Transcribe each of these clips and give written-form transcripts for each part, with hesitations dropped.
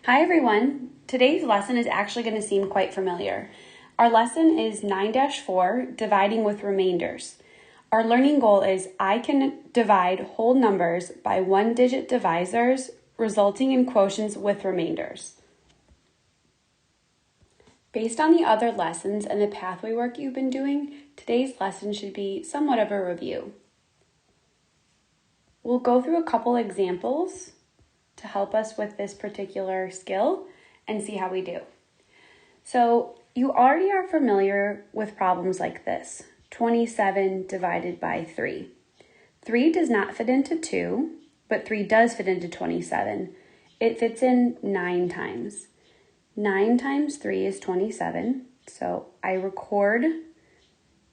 Hi everyone. Today's lesson is actually going to seem quite familiar. Our lesson is 9-4, dividing with remainders. Our learning goal is I can divide whole numbers by one-digit divisors, resulting in quotients with remainders. Based on the other lessons and the pathway work you've been doing, today's lesson should be somewhat of a review. We'll go through a couple examples to help us with this particular skill and see how we do. So you already are familiar with problems like this. 27 divided by 3. 3 does not fit into 2, but 3 does fit into 27. It fits in 9 times. 9 times 3 is 27, so I record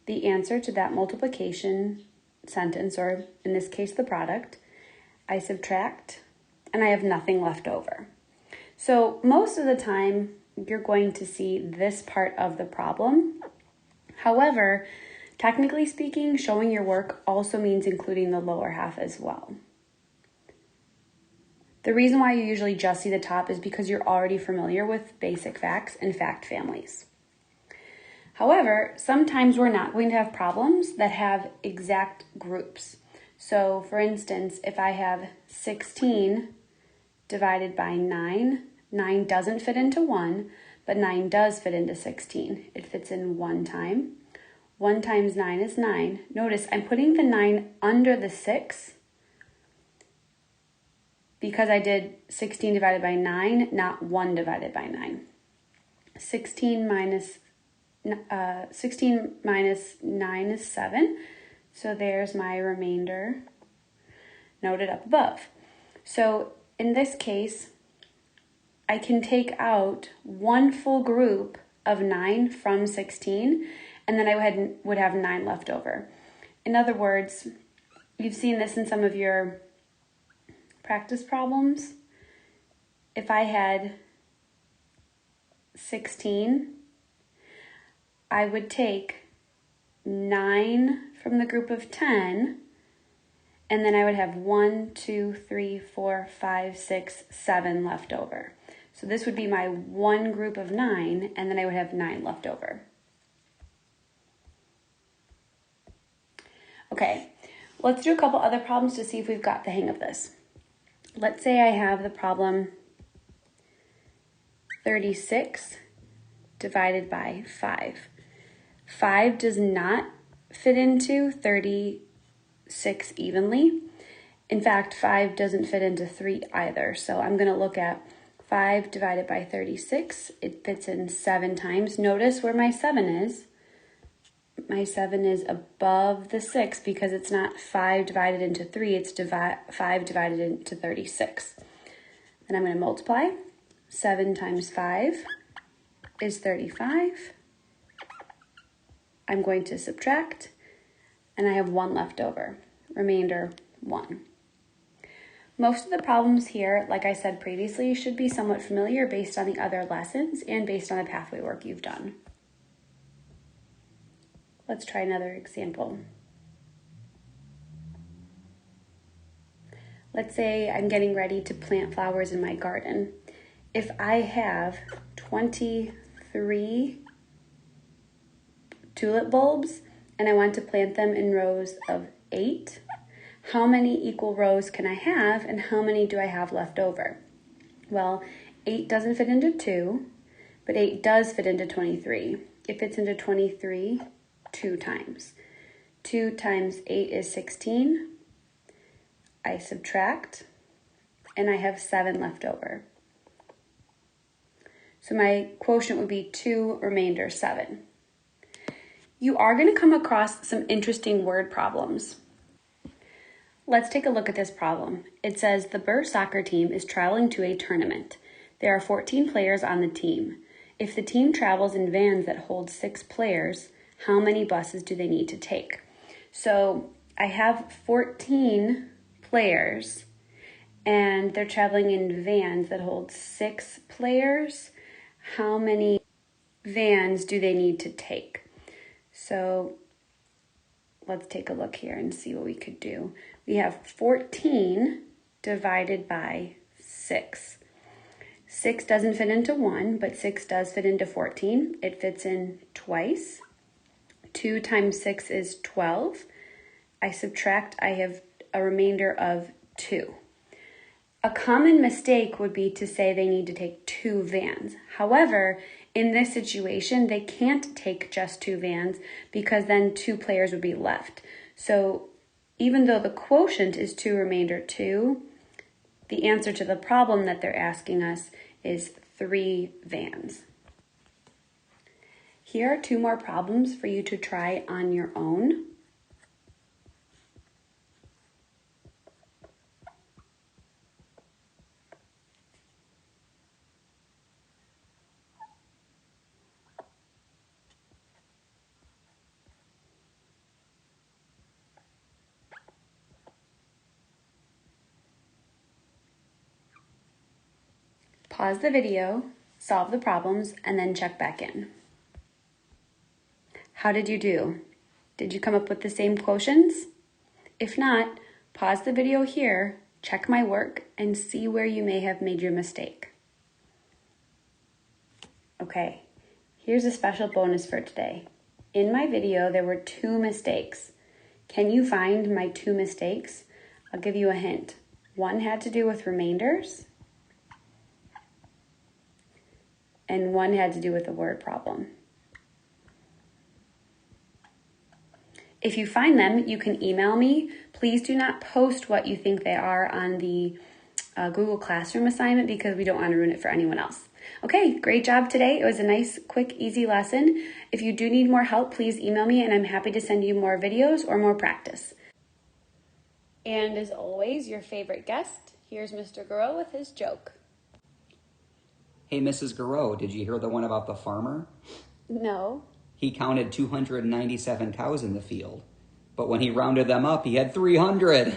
the answer to that multiplication sentence, or in this case the product. I subtract, and I have nothing left over. So most of the time, you're going to see this part of the problem. However, technically speaking, showing your work also means including the lower half as well. The reason why you usually just see the top is because you're already familiar with basic facts and fact families. However, sometimes we're not going to have problems that have exact groups. So for instance, if I have 16 divided by 9, 9 doesn't fit into 1, but 9 does fit into 16. It fits in 1 time. 1 times 9 is 9. Notice I'm putting the 9 under the 6 because I did 16 divided by 9, not 1 divided by 9. 16 minus 9 is 7. So there's my remainder noted up above. So in this case, I can take out one full group of 9 from 16, and then I would have 9 left over. In other words, you've seen this in some of your practice problems. If I had 16, I would take 9 from the group of 10, and then I would have 1, 2, 3, 4, 5, 6, 7 left over. So this would be my one group of 9, and then I would have 9 left over. Okay, let's do a couple other problems to see if we've got the hang of this. Let's say I have the problem 36 divided by 5. 5 does not fit into 36 evenly. In fact, 5 doesn't fit into 3 either. So I'm going to look at 5 divided by 36. It fits in 7 times. Notice where my 7 is. My 7 is above the 6 because it's not 5 divided into 3. It's 5 divided into 36. Then I'm going to multiply. 7 times 5 is 35. I'm going to subtract, and I have 1 left over. Remainder 1. Most of the problems here, like I said previously, should be somewhat familiar based on the other lessons and based on the pathway work you've done. Let's try another example. Let's say I'm getting ready to plant flowers in my garden. If I have 23 tulip bulbs and I want to plant them in rows of 8, how many equal rows can I have, and how many do I have left over? Well, 8 doesn't fit into 2, but 8 does fit into 23. It fits into 23 2 times. 2 times 8 is 16. I subtract, and I have 7 left over. So my quotient would be 2 remainder 7. You are going to come across some interesting word problems. Let's take a look at this problem. It says the Burr soccer team is traveling to a tournament. There are 14 players on the team. If the team travels in vans that hold 6 players, how many buses do they need to take? So I have 14 players, and they're traveling in vans that hold 6 players. How many vans do they need to take? So let's take a look here and see what we could do. We have 14 divided by 6. 6 doesn't fit into 1, but 6 does fit into 14. It fits in twice. 2 times 6 is 12. I subtract, I have a remainder of 2. A common mistake would be to say they need to take 2 vans. However, in this situation, they can't take just 2 vans because then 2 players would be left. So even though the quotient is 2 remainder 2, the answer to the problem that they're asking us is 3 vans. Here are 2 more problems for you to try on your own. Pause the video, solve the problems, and then check back in. How did you do? Did you come up with the same quotients? If not, pause the video here, check my work, and see where you may have made your mistake. Okay, here's a special bonus for today. In my video, there were 2 mistakes. Can you find my 2 mistakes? I'll give you a hint. One had to do with remainders, and one had to do with a word problem. If you find them, you can email me. Please do not post what you think they are on the Google Classroom assignment because we don't want to ruin it for anyone else. Okay, great job today. It was a nice, quick, easy lesson. If you do need more help, please email me and I'm happy to send you more videos or more practice. And as always, your favorite guest, here's Mr. Garreau with his joke. Hey, Mrs. Garreau, did you hear the one about the farmer? No. He counted 297 cows in the field, but when he rounded them up, he had 300.